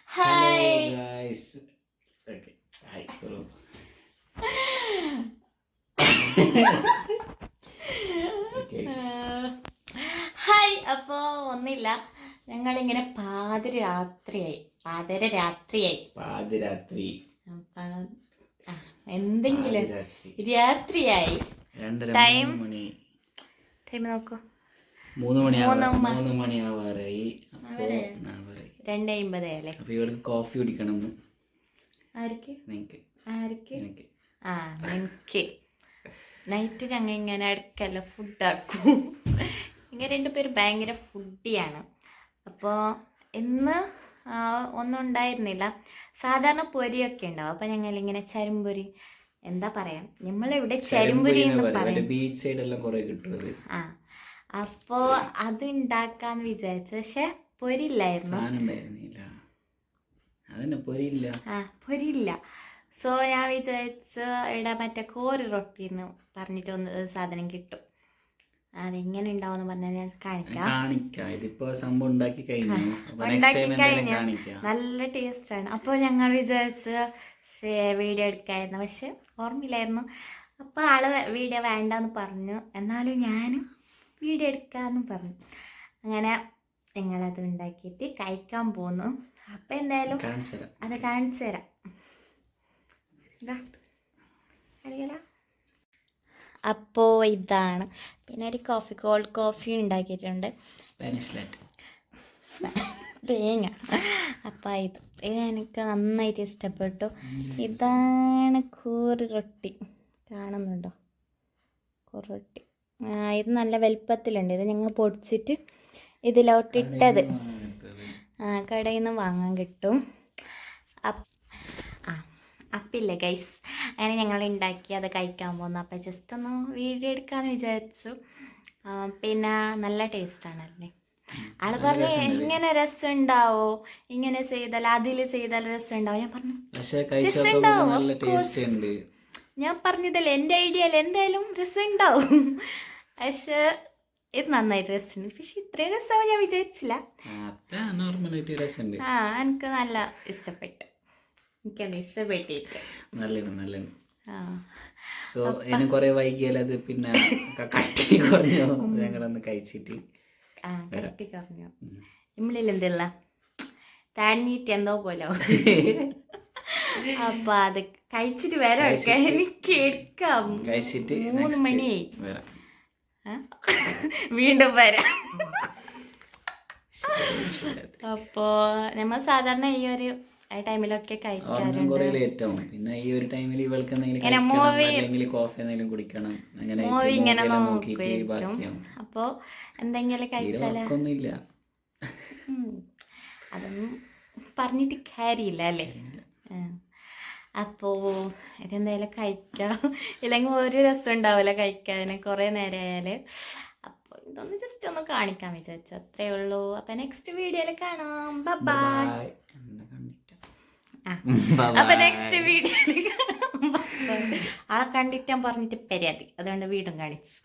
Hi. Hello guys. Okay. Hi. So. Okay. Hi. അപ്പോൾ ഒന്നില്ല, ഞങ്ങളിങ്ങനെ പാതിരാത്രിയായി. പാതിരാത്രി. എന്തെങ്കിലും രാത്രിയായി. ടൈം നോക്കൂ, 3 മണിയാവാറായി. 2:50 അല്ലേ? അപ്പൊ ഇവർക്ക് കോഫി കുടിക്കണം. ആർക്ക്? നിനക്ക്. എനിക്ക് നൈറ്റ് ഞങ്ങൾ ഇങ്ങനെ അടുക്കല്ല ഫുഡാക്കും. ഇങ്ങനെ 2 പേര് ഭയങ്കര ഫുഡിയാണ്. അപ്പോൾ ഇന്ന് ഒന്നും ഉണ്ടായിരുന്നില്ല. സാധാരണ പൊരിയൊക്കെ ഉണ്ടാവും. അപ്പം ഞങ്ങളിങ്ങനെ ചരുമ്പൊരി, എന്താ പറയാ, നമ്മളിവിടെ ചരുമ്പൊരി എന്ന് പറയും. ബീച്ച് സൈഡ് എല്ലാം കുറെ കിട്ടുന്നത്. അപ്പോൾ അത് ഉണ്ടാക്കാന്ന് വിചാരിച്ചു. പക്ഷെ പൊരിയില്ലായിരുന്നു. പൊരിയില്ല. സോ ഞാൻ വിചാരിച്ച ഇവിടെ മറ്റേ കോരി റൊട്ടിന്ന് പറഞ്ഞിട്ട് ഒന്ന് സാധനം കിട്ടും. അതെങ്ങനെ ഉണ്ടാവും പറഞ്ഞാൽ ഞാൻ കാണിക്കാം. ഇതിപ്പോ സംഭവം ഉണ്ടാക്കി കഴിഞ്ഞു. നല്ല ടേസ്റ്റാണ്. അപ്പോൾ ഞങ്ങൾ വിചാരിച്ച വീഡിയോ എടുക്കായിരുന്നു, പക്ഷെ ഓർമ്മയില്ലായിരുന്നു. അപ്പോൾ ആള് വീഡിയോ വേണ്ടെന്ന് പറഞ്ഞു. എന്നാലും ഞാൻ വീഡിയോ എടുക്കാമെന്ന് പറഞ്ഞു. അങ്ങനെ ഞങ്ങളത് ഉണ്ടാക്കിയിട്ട് കഴിക്കാൻ പോന്നു. അപ്പം എന്തായാലും അത് കാണിച്ചു തരാം. അപ്പോൾ ഇതാണ്. പിന്നെ ഒരു കോൾഡ് കോഫി ഉണ്ടാക്കിയിട്ടുണ്ട്, തേങ്ങ. അപ്പം ഇത് എനിക്ക് നന്നായിട്ട് ഇഷ്ടപ്പെട്ടു. ഇതാണ് കോറി റൊട്ടി, കാണുന്നുണ്ടോ? കോറി റൊട്ടി. ഇത് നല്ല വലുപ്പത്തിലുണ്ട്. ഇത് ഞങ്ങൾ പൊടിച്ചിട്ട് ഇതിലോട്ടിട്ടത് കടയിൽ നിന്ന് വാങ്ങാൻ കിട്ടും. അപ്പില്ലേ ഗൈസ്, അങ്ങനെ ഞങ്ങൾ ഉണ്ടാക്കി അത് കഴിക്കാൻ പോകുന്നു. അപ്പം ജസ്റ്റ് ഒന്ന് വീഡിയോ എടുക്കാമെന്ന് വിചാരിച്ചു. പിന്നെ നല്ല ടേസ്റ്റാണല്ലേ. ആള് പറഞ്ഞു ഇങ്ങനെ രസം ഉണ്ടാവോ, ഇങ്ങനെ ചെയ്താൽ അതിൽ ചെയ്താൽ രസം ഉണ്ടാവും. ഞാൻ പറഞ്ഞു രസം ഉണ്ടാവും. ഞാൻ പറഞ്ഞതല്ലേ, എൻ്റെ ഐഡിയയിൽ എന്തായാലും രസം ഉണ്ടാവും. പക്ഷെ ഇത് നന്നായിട്ട് രസമുണ്ട്. പക്ഷെ ഇത്രയും രസമാവും ഞാൻ വിചാരിച്ചില്ല. എനിക്ക് നല്ല ഇഷ്ടപ്പെട്ടു. എനിക്കത് ഇഷ്ടപ്പെട്ടിട്ട് സോ ഇനി കുറെ വൈകിയാൽ അത് പിന്നെ കട്ടി കുറഞ്ഞു. ഞങ്ങളൊന്ന് കഴിച്ചിട്ട് കട്ടി കുറഞ്ഞു. നമ്മളിൽ എന്തുള്ള താഴ്ന്നിട്ട് എന്തോ പോലെ. അപ്പൊ അത് കഴിച്ചിട്ട് വരാം. എനിക്ക് എടുക്കാം. 3 മണിയായി. വീണ്ടും വരാം. അപ്പോ നമ്മൾ സാധാരണ ഈ ഒരു ടൈമിലൊക്കെ കഴിക്കാറുണ്ട്. പിന്നെ ഈ ഒരു ടൈമിൽ ഇവൾക്ക് മൂവി ഇങ്ങനെ നോക്കിയിരിക്കും. അപ്പോ എന്തെങ്കിലും കഴിച്ചാൽ അതൊന്നും പറഞ്ഞിട്ട് കാര്യമില്ല അല്ലേ. അപ്പോൾ ഇതെന്തായാലും കഴിക്കാം. ഇല്ലെങ്കിൽ ഒരു രസം ഉണ്ടാവില്ല കഴിക്കാൻ കുറേ നേരം ആയാൽ. അപ്പോൾ ഇതൊന്ന് ജസ്റ്റ് ഒന്ന് കാണിക്കാൻ വിചാരിച്ചു, അത്രേ ഉള്ളൂ. അപ്പം നെക്സ്റ്റ് വീഡിയോയിൽ കാണാം. ബൈ. അപ്പം നെക്സ്റ്റ് വീഡിയോയിൽ കാണാം. ആളെ കണ്ടിട്ട് ഞാൻ പറഞ്ഞിട്ട് പരാതി, അതുകൊണ്ട് വീണ്ടും കാണിച്ചു.